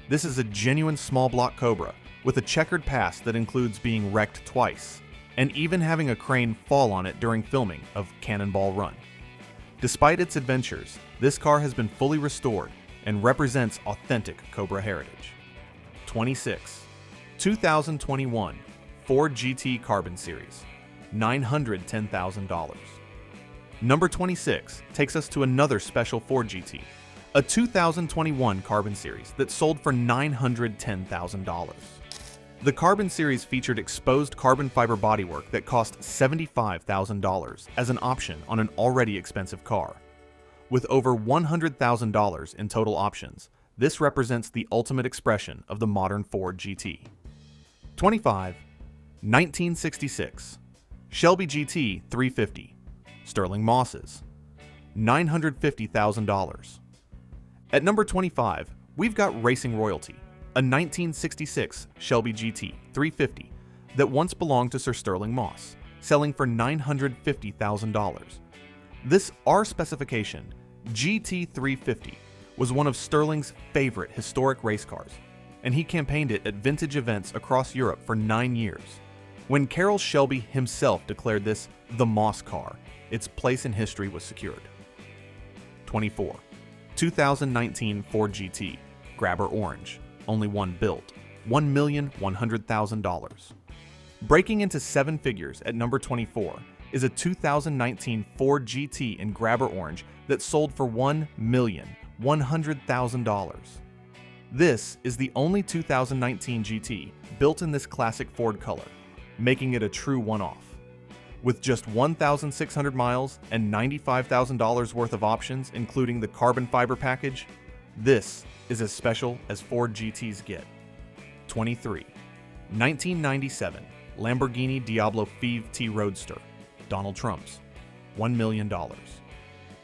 This is a genuine small block Cobra with a checkered past that includes being wrecked twice, and even having a crane fall on it during filming of Cannonball Run. Despite its adventures, this car has been fully restored and represents authentic Cobra heritage. 26. 2021 Ford GT Carbon Series, $910,000. Number 26 takes us to another special Ford GT, a 2021 Carbon Series that sold for $910,000. The Carbon Series featured exposed carbon fiber bodywork that cost $75,000 as an option on an already expensive car. With over $100,000 in total options, this represents the ultimate expression of the modern Ford GT. 25. 1966 Shelby GT 350, Sterling Mosses, $950,000. At number 25, we've got Racing Royalty, a 1966 Shelby GT 350 that once belonged to Sir Sterling Moss, selling for $950,000. This R specification GT 350 was one of Sterling's favorite historic race cars, and he campaigned it at vintage events across Europe for 9 years. When Carroll Shelby himself declared this the Moss car, its place in history was secured. 24. 2019 Ford GT, Grabber Orange, only one built, $1,100,000. Breaking into 7 figures at number 24 is a 2019 Ford GT in Grabber Orange that sold for $1,100,000. This is the only 2019 GT built in this classic Ford color, making it a true one-off. With just 1,600 miles and $95,000 worth of options, including the carbon fiber package, this is as special as Ford GTs get. 23. 1997 Lamborghini Diablo Five T Roadster, Donald Trump's, $1 million.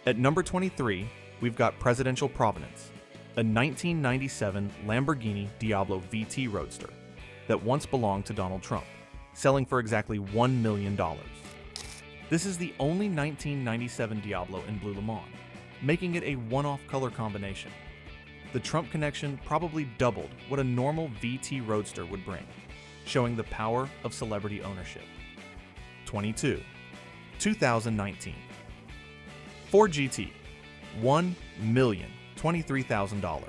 At number 23, we've got Presidential Provenance, a 1997 Lamborghini Diablo VT Roadster that once belonged to Donald Trump, selling for exactly $1 million. This is the only 1997 Diablo in Blue Le Mans, making it a one-off color combination. The Trump connection probably doubled what a normal VT Roadster would bring, showing the power of celebrity ownership. 22. 2019 Ford GT, $1,023,000.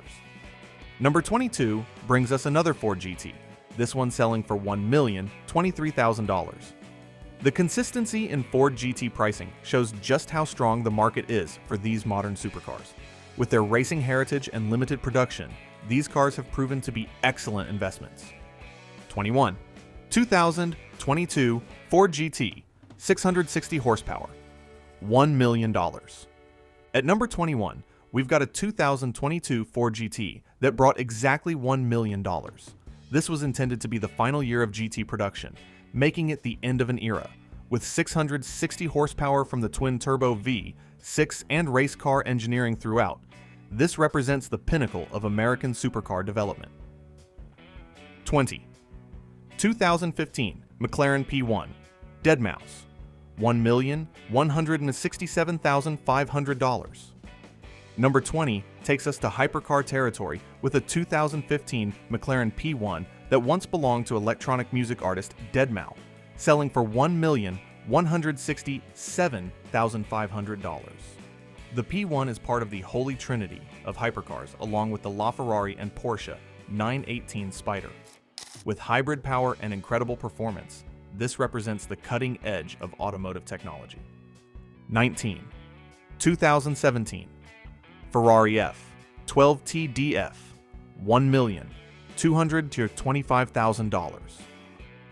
Number 22 brings us another Ford GT, this one selling for $1,023,000. The consistency in Ford GT pricing shows just how strong the market is for these modern supercars. With their racing heritage and limited production, these cars have proven to be excellent investments. 21. 2022 Ford GT, 660 horsepower, $1 million. At number 21, we've got a 2022 Ford GT that brought exactly $1 million. This was intended to be the final year of GT production, making it the end of an era. With 660 horsepower from the twin-turbo V, 6 and race car engineering throughout, this represents the pinnacle of American supercar development. 20. 2015 McLaren P1, Dead Mouse, $1,167,500. Number 20 takes us to hypercar territory with a 2015 McLaren P1 that once belonged to electronic music artist Deadmau5, selling for $1,167,500. The P1 is part of the holy trinity of hypercars along with the LaFerrari and Porsche 918 Spider. With hybrid power and incredible performance, this represents the cutting edge of automotive technology. 19. 2017 Ferrari F 12TDF, $1,225,000.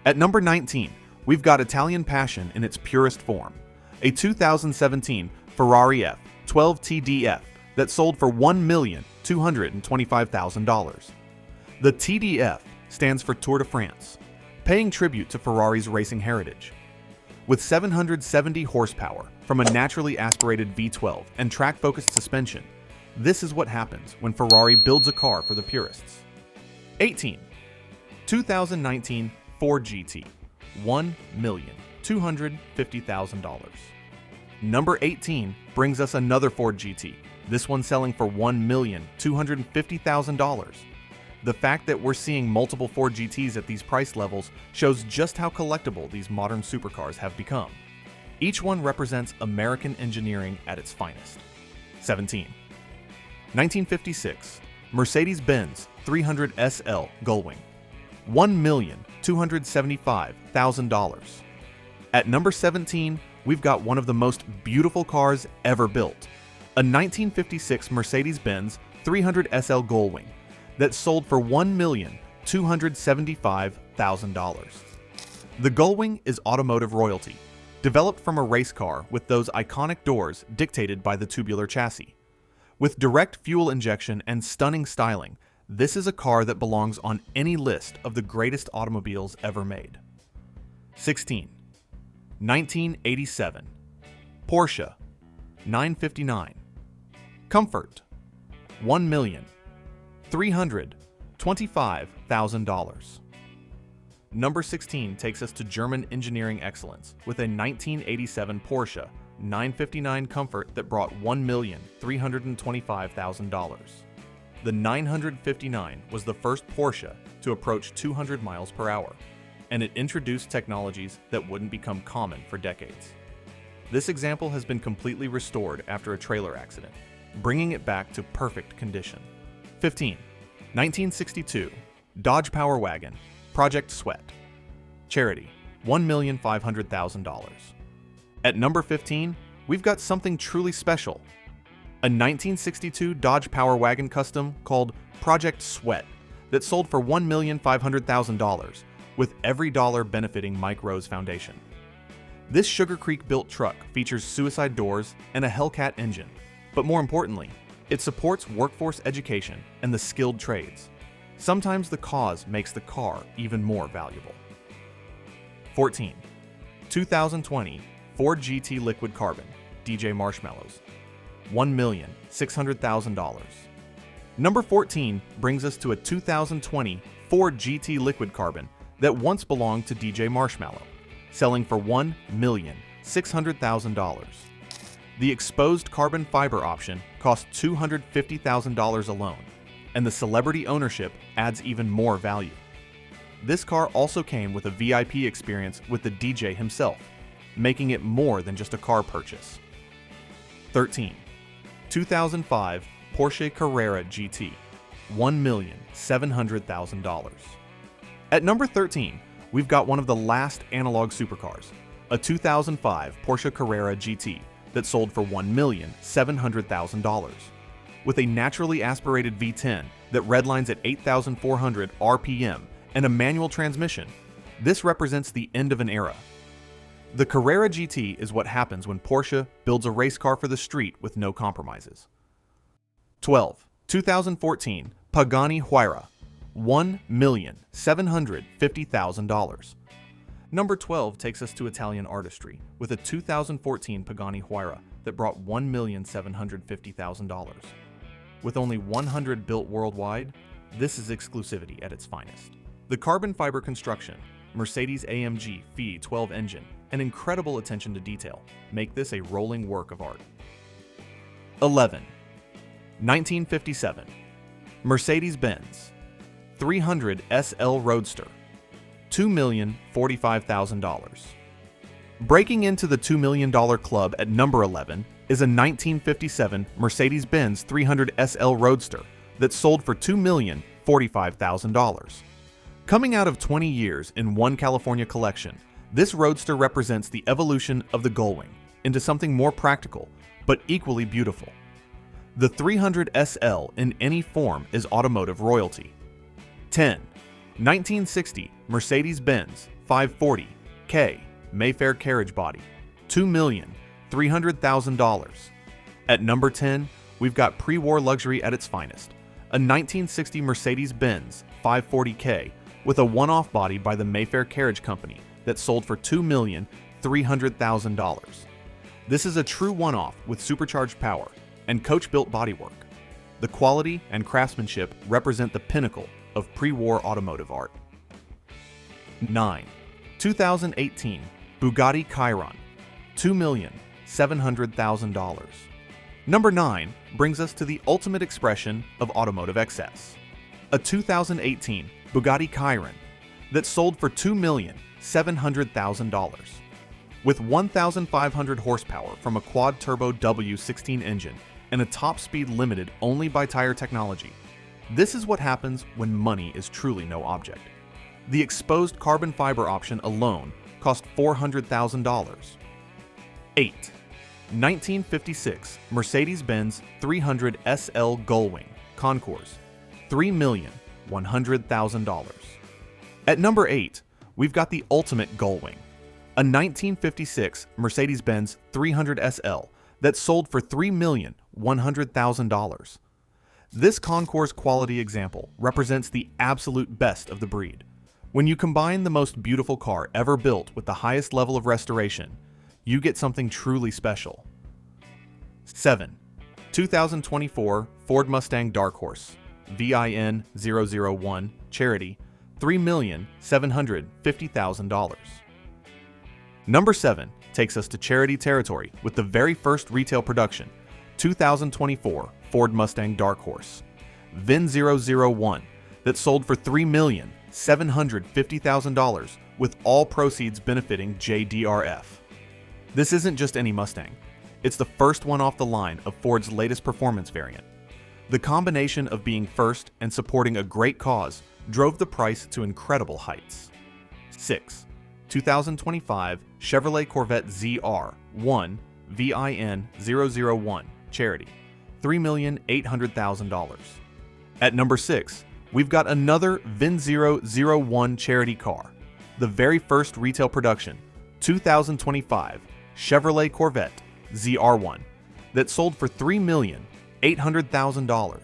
At number 19, we've got Italian passion in its purest form, a 2017 Ferrari F 12TDF that sold for $1,225,000. The TDF stands for Tour de France, paying tribute to Ferrari's racing heritage. With 770 horsepower from a naturally aspirated V12 and track-focused suspension, this is what happens when Ferrari builds a car for the purists. 18. 2019 Ford GT, $1,250,000. Number 18 brings us another Ford GT, this one selling for $1,250,000. The fact that we're seeing multiple Ford GTs at these price levels shows just how collectible these modern supercars have become. Each one represents American engineering at its finest. 17. 1956 Mercedes-Benz 300 SL Gullwing, $1,275,000. At number 17, we've got one of the most beautiful cars ever built, a 1956 Mercedes-Benz 300 SL Gullwing that sold for $1,275,000. The Gullwing is automotive royalty, developed from a race car with those iconic doors dictated by the tubular chassis. With direct fuel injection and stunning styling, this is a car that belongs on any list of the greatest automobiles ever made. 16. 1987 Porsche, $959. Comfort, $1,325,000. Number 16 takes us to German engineering excellence with a 1987 Porsche 959 Comfort that brought $1,325,000. The 959 was the first Porsche to approach 200 miles per hour, and it introduced technologies that wouldn't become common for decades. This example has been completely restored after a trailer accident, bringing it back to perfect condition. 15. 1962 Dodge Power Wagon, Project Sweat. Charity, $1,500,000. At number 15, we've got something truly special. A 1962 Dodge Power Wagon Custom called Project Sweat that sold for $1,500,000, with every dollar benefiting Mike Rowe's foundation. This Sugar Creek-built truck features suicide doors and a Hellcat engine, but more importantly, it supports workforce education and the skilled trades. Sometimes the cause makes the car even more valuable. 14. 2020 Ford GT Liquid Carbon, DJ Marshmallows, $1,600,000. Number 14 brings us to a 2020 Ford GT Liquid Carbon that once belonged to DJ Marshmallow, selling for $1,600,000. The exposed carbon fiber option cost $250,000 alone, and the celebrity ownership adds even more value. This car also came with a VIP experience with the DJ himself, making it more than just a car purchase. 13. 2005 Porsche Carrera GT, $1,700,000. At number 13, we've got one of the last analog supercars, a 2005 Porsche Carrera GT that sold for $1,700,000. With a naturally aspirated V10 that redlines at 8,400 RPM and a manual transmission, this represents the end of an era. The Carrera GT is what happens when Porsche builds a race car for the street with no compromises. 12. 2014 Pagani Huayra, $1,750,000. Number 12 takes us to Italian artistry with a 2014 Pagani Huayra that brought $1,750,000. With only 100 built worldwide, this is exclusivity at its finest. The carbon fiber construction, Mercedes-AMG V12 engine, and incredible attention to detail make this a rolling work of art. 11. 1957 Mercedes-Benz 300 SL Roadster, $2,045,000. Breaking into the $2 million club at number 11 is a 1957 Mercedes-Benz 300 SL Roadster that sold for $2,045,000. Coming out of 20 years in one California collection, this Roadster represents the evolution of the Gullwing into something more practical, but equally beautiful. The 300 SL in any form is automotive royalty. 10. 1960 Mercedes-Benz 540K Mayfair carriage body, $2,300,000. At number 10, we've got pre-war luxury at its finest, a 1960 Mercedes-Benz 540K with a one-off body by the Mayfair Carriage Company that sold for $2,300,000. This is a true one-off with supercharged power and coach-built bodywork. The quality and craftsmanship represent the pinnacle of pre-war automotive art. 9. 2018 Bugatti Chiron, $2,700,000. Number 9 brings us to the ultimate expression of automotive excess, a 2018 Bugatti Chiron that sold for $2,700,000. With 1,500 horsepower from a quad-turbo W16 engine and a top speed limited only by tire technology, this is what happens when money is truly no object. The exposed carbon fiber option alone cost $400,000. 8. 1956 Mercedes-Benz 300 SL Gullwing Concours, $3,100,000. At number 8, we've got the ultimate Gullwing, a 1956 Mercedes-Benz 300 SL that sold for $3,100,000. This Concours quality example represents the absolute best of the breed. When you combine the most beautiful car ever built with the highest level of restoration, you get something truly special. 7. 2024 Ford Mustang Dark Horse, VIN 001, Charity, $3,750,000. Number 7 takes us to charity territory with the very first retail production, 2024 Ford Mustang Dark Horse, VIN 001, that sold for $3,750,000 with all proceeds benefiting JDRF. This isn't just any Mustang. It's the first one off the line of Ford's latest performance variant. The combination of being first and supporting a great cause drove the price to incredible heights. 6. 2025 Chevrolet Corvette ZR1, VIN 001, Charity, $3,800,000. At number 6, we've got another VIN 001 charity car, the very first retail production, 2025 Chevrolet Corvette ZR1, that sold for $3,800,000,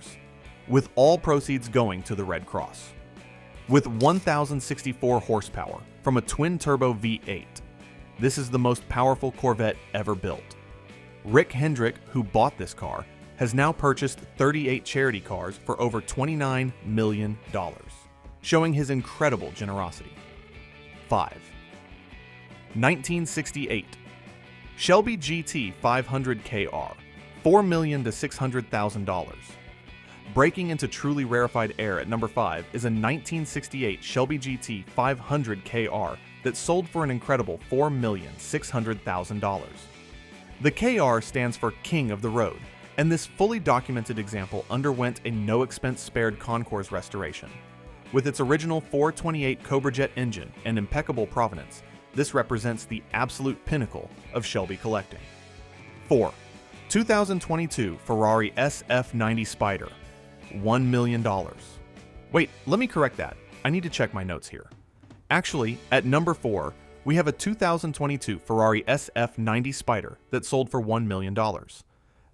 with all proceeds going to the Red Cross. With 1,064 horsepower from a twin-turbo V8, this is the most powerful Corvette ever built. Rick Hendrick, who bought this car, has now purchased 38 charity cars for over $29 million, showing his incredible generosity. 5. 1968 Shelby GT 500 KR, $4 million to $600,000. Breaking into truly rarefied air at number 5 is a 1968 Shelby GT 500 KR that sold for an incredible $4,600,000. The KR stands for King of the Road, and this fully documented example underwent a no-expense-spared concours restoration. With its original 428 Cobra Jet engine and impeccable provenance, this represents the absolute pinnacle of Shelby collecting. 4. 2022 Ferrari SF90 Spider, $1 million. Wait, let me correct that. I need to check my notes here. Actually, at number 4, we have a 2022 Ferrari SF90 Spider that sold for $1 million.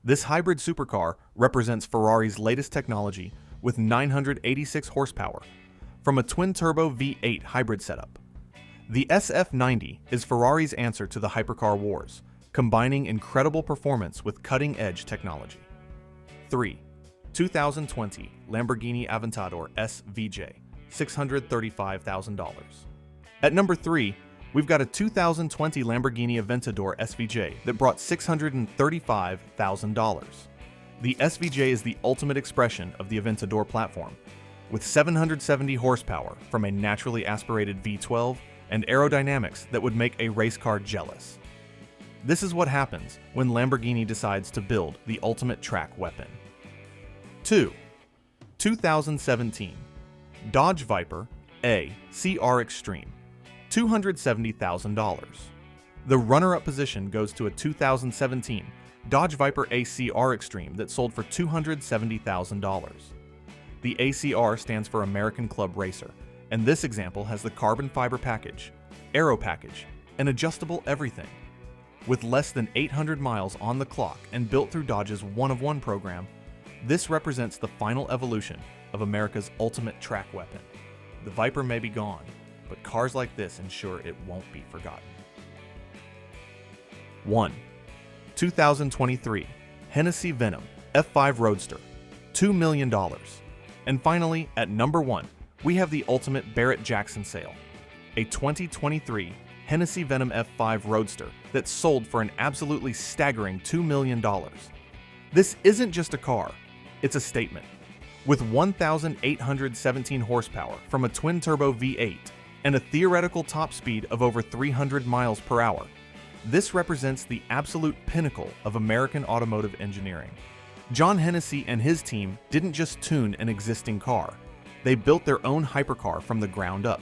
This hybrid supercar represents Ferrari's latest technology with 986 horsepower from a twin-turbo V8 hybrid setup. The SF90 is Ferrari's answer to the hypercar wars, combining incredible performance with cutting-edge technology. 3. 2020 Lamborghini Aventador SVJ, $635,000. At number 3, we've got a 2020 Lamborghini Aventador SVJ that brought $635,000. The SVJ is the ultimate expression of the Aventador platform, with 770 horsepower from a naturally aspirated V12 and aerodynamics that would make a race car jealous. This is what happens when Lamborghini decides to build the ultimate track weapon. 2. 2017 Dodge Viper A CR Extreme, $270,000. The runner-up position goes to a 2017 Dodge Viper ACR Extreme that sold for $270,000. The ACR stands for American Club Racer, and this example has the carbon fiber package, aero package, and adjustable everything. With less than 800 miles on the clock and built through Dodge's one-of-one program, this represents the final evolution of America's ultimate track weapon. The Viper may be gone, but cars like this ensure it won't be forgotten. 1. 2023 Hennessy Venom F5 Roadster, $2 million. And finally, at number 1, we have the ultimate Barrett-Jackson sale, a 2023 Hennessy Venom F5 Roadster that sold for an absolutely staggering $2 million. This isn't just a car, it's a statement. With 1,817 horsepower from a twin-turbo V8 and a theoretical top speed of over 300 miles per hour, this represents the absolute pinnacle of American automotive engineering. John Hennessy and his team didn't just tune an existing car, they built their own hypercar from the ground up.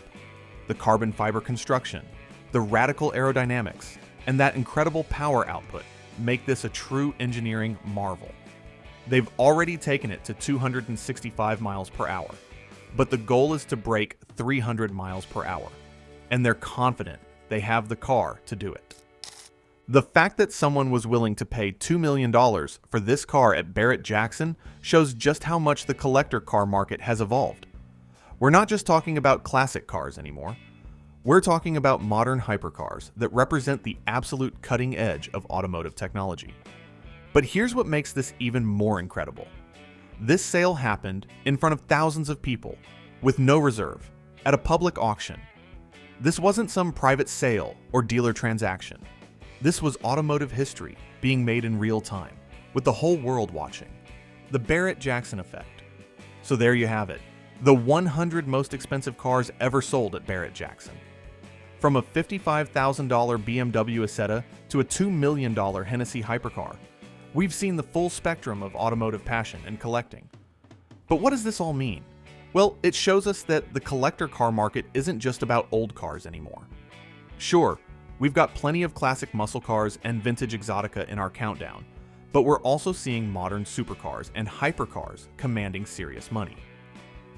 The carbon fiber construction, the radical aerodynamics, and that incredible power output make this a true engineering marvel. They've already taken it to 265 miles per hour, but the goal is to break 300 miles per hour, and they're confident they have the car to do it. The fact that someone was willing to pay $2 million for this car at Barrett-Jackson shows just how much the collector car market has evolved. We're not just talking about classic cars anymore. We're talking about modern hypercars that represent the absolute cutting edge of automotive technology. But here's what makes this even more incredible. This sale happened in front of thousands of people, with no reserve, at a public auction. This wasn't some private sale or dealer transaction. This was automotive history being made in real time, with the whole world watching. The Barrett-Jackson effect. So there you have it, the 100 most expensive cars ever sold at Barrett-Jackson. From a $55,000 BMW Isetta to a $2 million Hennessy Hypercar, we've seen the full spectrum of automotive passion and collecting. But what does this all mean? Well, it shows us that the collector car market isn't just about old cars anymore. Sure, we've got plenty of classic muscle cars and vintage exotica in our countdown, but we're also seeing modern supercars and hypercars commanding serious money.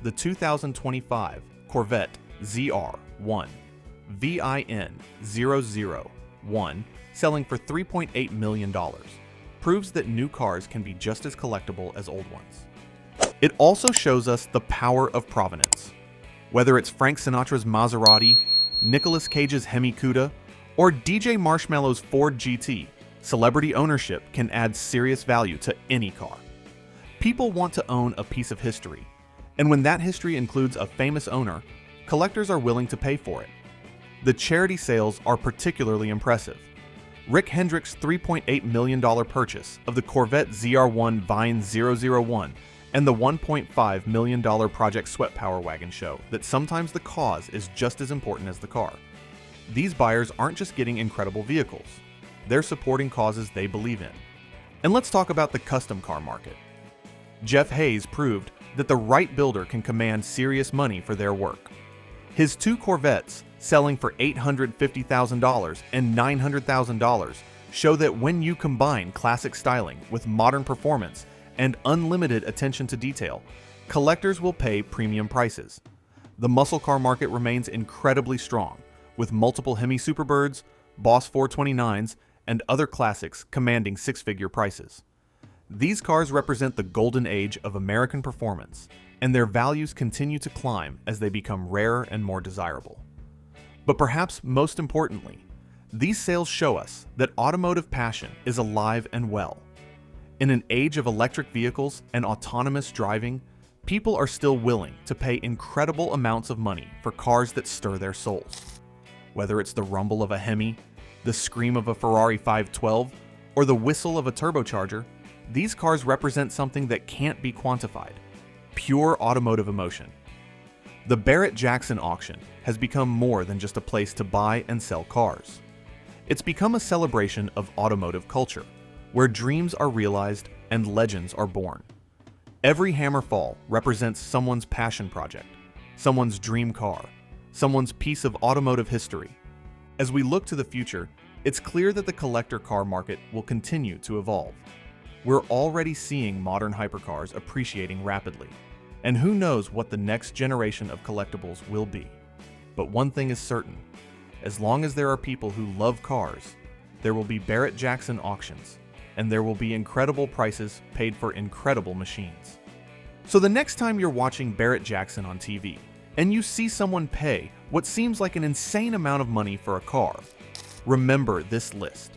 The 2025 Corvette ZR1 VIN001, selling for $3.8 million, proves that new cars can be just as collectible as old ones. It also shows us the power of provenance. Whether it's Frank Sinatra's Maserati, Nicolas Cage's Hemi Cuda, or DJ Marshmallow's Ford GT, celebrity ownership can add serious value to any car. People want to own a piece of history, and when that history includes a famous owner, collectors are willing to pay for it. The charity sales are particularly impressive. Rick Hendrick's $3.8 million purchase of the Corvette ZR1 VIN001 and the $1.5 million Project Sweat Power Wagon show that sometimes the cause is just as important as the car. These buyers aren't just getting incredible vehicles, they're supporting causes they believe in. And let's talk about the custom car market. Jeff Hayes proved that the right builder can command serious money for their work. His two Corvettes, selling for $850,000 and $900,000, show that when you combine classic styling with modern performance and unlimited attention to detail, collectors will pay premium prices. The muscle car market remains incredibly strong, with multiple Hemi Superbirds, Boss 429s, and other classics commanding six-figure prices. These cars represent the golden age of American performance, and their values continue to climb as they become rarer and more desirable. But perhaps most importantly, these sales show us that automotive passion is alive and well. In an age of electric vehicles and autonomous driving, people are still willing to pay incredible amounts of money for cars that stir their souls. Whether it's the rumble of a Hemi, the scream of a Ferrari 512, or the whistle of a turbocharger, these cars represent something that can't be quantified: pure automotive emotion. The Barrett-Jackson auction has become more than just a place to buy and sell cars. It's become a celebration of automotive culture, where dreams are realized and legends are born. Every hammer fall represents someone's passion project, someone's dream car, someone's piece of automotive history. As we look to the future, it's clear that the collector car market will continue to evolve. We're already seeing modern hypercars appreciating rapidly, and who knows what the next generation of collectibles will be. But one thing is certain: as long as there are people who love cars, there will be Barrett-Jackson auctions, and there will be incredible prices paid for incredible machines. So the next time you're watching Barrett-Jackson on TV, and you see someone pay what seems like an insane amount of money for a car, remember this list.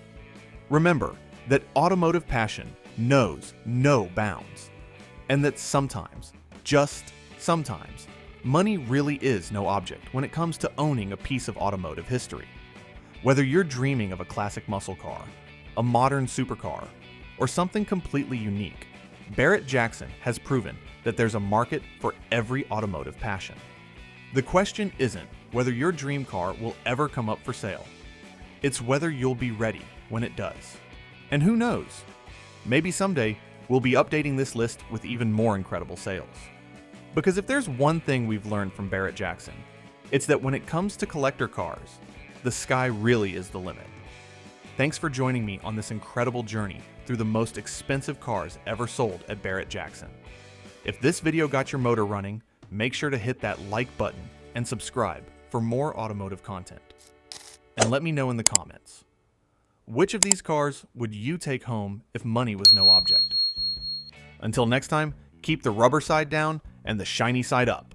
Remember that automotive passion knows no bounds, and that sometimes, just sometimes, money really is no object when it comes to owning a piece of automotive history. Whether you're dreaming of a classic muscle car, a modern supercar, or something completely unique, Barrett-Jackson has proven that there's a market for every automotive passion. The question isn't whether your dream car will ever come up for sale. It's whether you'll be ready when it does. And who knows? Maybe someday we'll be updating this list with even more incredible sales. Because if there's one thing we've learned from Barrett-Jackson, it's that when it comes to collector cars, the sky really is the limit. Thanks for joining me on this incredible journey through the most expensive cars ever sold at Barrett-Jackson. If this video got your motor running, make sure to hit that like button and subscribe for more automotive content. And let me know in the comments, which of these cars would you take home if money was no object? Until next time, keep the rubber side down and the shiny side up.